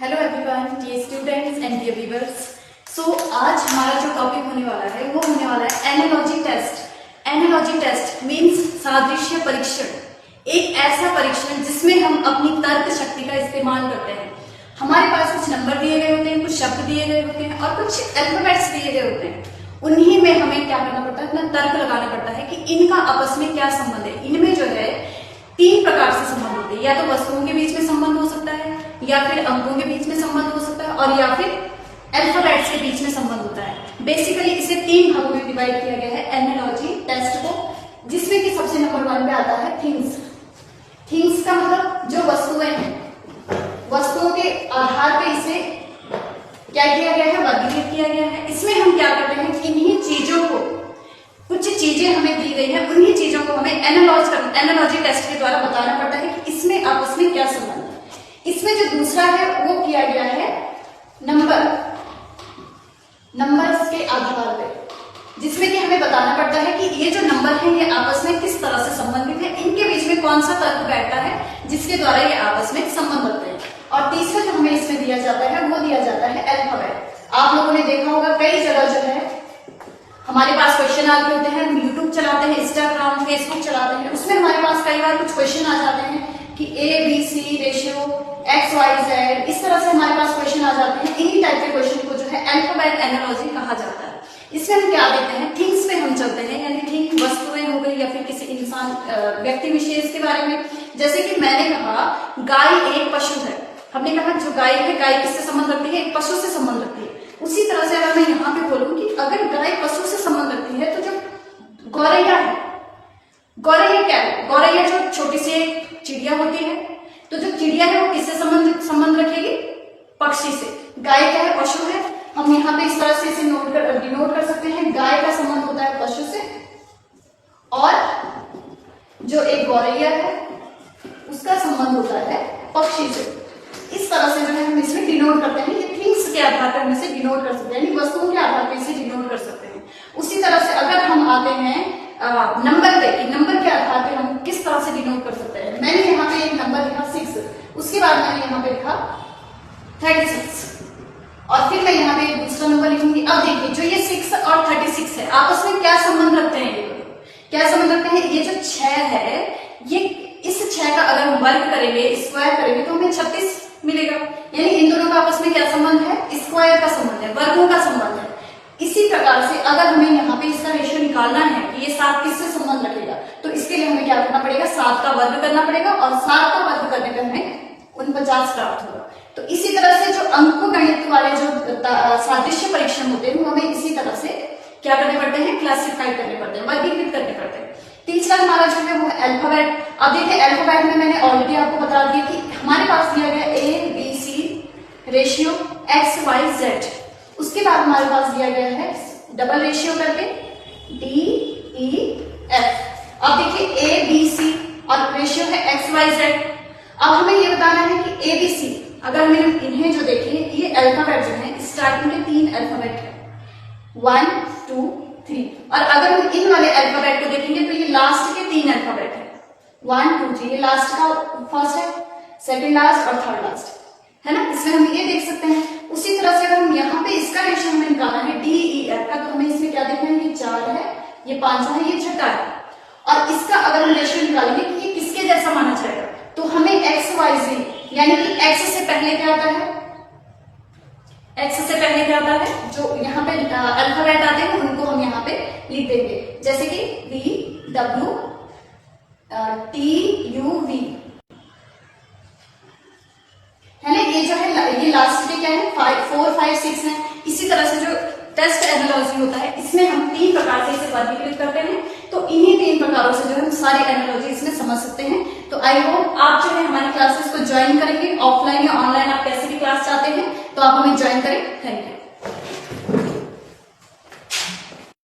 Hello everyone, dear students and dear viewers. So आज हमारा जो टॉपिक होने वाला है वो होने वाला है analogy test. Analogy test means सादृश्य परीक्षण, एक ऐसा परीक्षण जिसमें हम अपनी तर्क शक्ति का इस्तेमाल करते हैं। हमारे पास कुछ नंबर दिए गए होते हैं, कुछ शब्द दिए गए होते हैं और कुछ अल्फाबेट्स दिए गए होते हैं। उन्हीं में हमें क्या करना पड़ता है, अपना तर्क लगाना पड़ता है कि इनका आपस में क्या संबंध है। इनमें जो है तीन प्रकार से संबंध होते हैं, या तो वस्तुओं के बीच में संबंध हो सकता है, या फिर अंकों के बीच में संबंध हो सकता है, और या फिर अल्फाबेट्स के बीच में संबंध होता है। बेसिकली इसे तीन भागों में डिवाइड किया गया है एनालॉजी टेस्ट को, जिसमें कि सबसे नंबर 1 पे आता है थिंग्स। थिंग्स का मतलब जो वस्तुएं हैं, वस्तुओं के आधार पे इसे क्या किया गया है, वर्गीकृत किया गया है। इसमें हम क्या करते हैं, किन्हीं चीजों को, कुछ चीजें हमें दी गई है, उन्हीं चीजों को हमें एनालॉजी टेस्ट के द्वारा बताना पड़ता है कि इसमें आपस में क्या संबंध है। इसमें जो दूसरा है वो किया गया है नंबर्स के आधार पे, जिसमें कि हमें बताना पड़ता है कि ये जो नंबर है ये आपस में किस तरह से संबंधित है, इनके बीच में कौन सा तर्क बैठता है जिसके द्वारा ये आपस में संबंध रखते हैं। और तीसरा जो हमें इसमें दिया जाता है वो दिया जाता है अल्फाबेट। आप लोगों ने देखा होगा कई जगह जो है हमारे पास क्वेश्चन आ रहे होते हैं, हम यूट्यूब चलाते हैं, इंस्टाग्राम फेसबुक चलाते हैं, उसमें हमारे पास कई बार कुछ क्वेश्चन आ जाते हैं कि ABC रेशियो XYZ, इस तरह से हमारे पास क्वेश्चन आ जाते हैं। इन्हीं टाइप के क्वेश्चन को जो है अल्फाबेट एनालॉजी कहा जाता है। इसमें हम क्या देते हैं, थिंग्स पे हम चलते हैं, यानी थिंग वस्तुएं हो गई या फिर किसी इंसान व्यक्ति विशेष के बारे में। जैसे कि मैंने कहा गाय एक पशु है, हमने कहा जो गाय है, गाय किससे संबंध रखती है, एक पशु से संबंध रखती है। उसी तरह से अगर मैं यहाँ पे बोलूं कि अगर गाय पशु से संबंध रखती है तो जो गौरैया है, गौरैया क्या है, गौरैया जो छोटी सी एक चिड़िया होती है, तो जो चिड़िया है वो किससे संबंध रखेगी, पक्षी से। गाय क्या है, पशु है। हम यहाँ पे इस तरह से इसे डिनोट कर सकते हैं, गाय का संबंध होता है पशु से, और जो एक गौरैया है उसका संबंध होता है पक्षी से। इस तरह से जो है हम इसमें डिनोट करते हैं, ये थिंग्स के आधार पर हम इसे डिनोट कर सकते हैं, यानी वस्तुओं के आधार पर इसे डिनोट कर सकते हैं। उसी तरह से अगर हम आते हैं नंबर पे, कि नंबर के आधार पे हम किस तरह से डिनोट कर सकते हैं। मैंने यहाँ पे एक नंबर लिखा 6, उसके बाद मैंने यहाँ पे लिखा 36, और फिर मैं यहाँ पे एक दूसरा नंबर लिखूंगी। अब देखिए जो ये 6 और 36 है आपस में क्या संबंध रखते हैं, ये क्या संबंध रखते हैं। ये जो 6 है, ये इस 6 का अगर हम वर्ग करेंगे, स्क्वायर करेंगे, तो हमें 36 मिलेगा। यानी इन दोनों का आपस में क्या संबंध है, स्क्वायर का संबंध है, वर्गों का संबंध है। इसी प्रकार से अगर हमें यहाँ पे इसका रेशियो निकालना है कि ये 7 किससे संबंध रखेगा, तो इसके लिए हमें क्या करना पड़ेगा, 7 का वर्ग करना पड़ेगा, और 7 का वर्ग करने पर हमें 49 प्राप्त होगा। तो इसी तरह से जो अंकगणित वाले जो सादृश्य परीक्षण होते हैं वो हमें इसी तरह से क्या करने पड़ते हैं, क्लासिफाई करने पड़ते हैं, वर्गीकृत करने पड़ते हैं। तीसरा हमारा जो है वो है अल्फाबेट। अब देखिए अल्फाबेट में मैंने ऑलरेडी आपको बता दिया कि हमारे पास दिया गया ABC रेशियो XYZ, उसके बाद हमारे पास दिया गया है डबल रेशियो करके DEF। अब देखिए ABC और रेशियो है XYZ। अब हमें ये बताना है कि ABC, अगर हमें इन्हें जो देखें, ये अल्फाबेट जो है स्टार्टिंग के 3 अल्फाबेट है, 1 2 3, और अगर हम इन वाले अल्फाबेट को देखेंगे तो ये लास्ट के 3 अल्फाबेट है, 1 2 3, ये लास्ट का फर्स्ट है, सेकंड लास्ट और थर्ड लास्ट है ना। इसमें हम ये देख सकते हैं। उसी तरह से अगर हम यहाँ पे इसका रेशियो हमें निकालना है DEF का, तो हमें इसमें क्या देखना है, ये 4 है, ये 5 है, ये 6 है। और इसका अगर हम रेशियो निकालेंगे कि ये किसके जैसा माना जाएगा, तो हमें XYZ, यानी कि X से पहले क्या आता है, X से पहले क्या आता है, जो यहाँ पे अल्फाबेट आते हैं उनको हम यहाँ पे लिख देंगे, जैसे कि BW TUV है ना। ये जो है ये लास्ट के क्या है, 4 5 6 है। इसी तरह से जो टेस्ट एनालॉजी होता है इसमें हम 3 प्रकार से इसे वर्गीकृत करते हैं। तो इन्हीं 3 प्रकारों से जो है हम सारी एनालॉजी इसमें समझ सकते हैं। तो आई होप आप जो है हमारी क्लासेस को ज्वाइन करेंगे, ऑफलाइन या ऑनलाइन आप कैसे भी क्लास चाहते हैं तो आप हमें ज्वाइन करें। Thank you.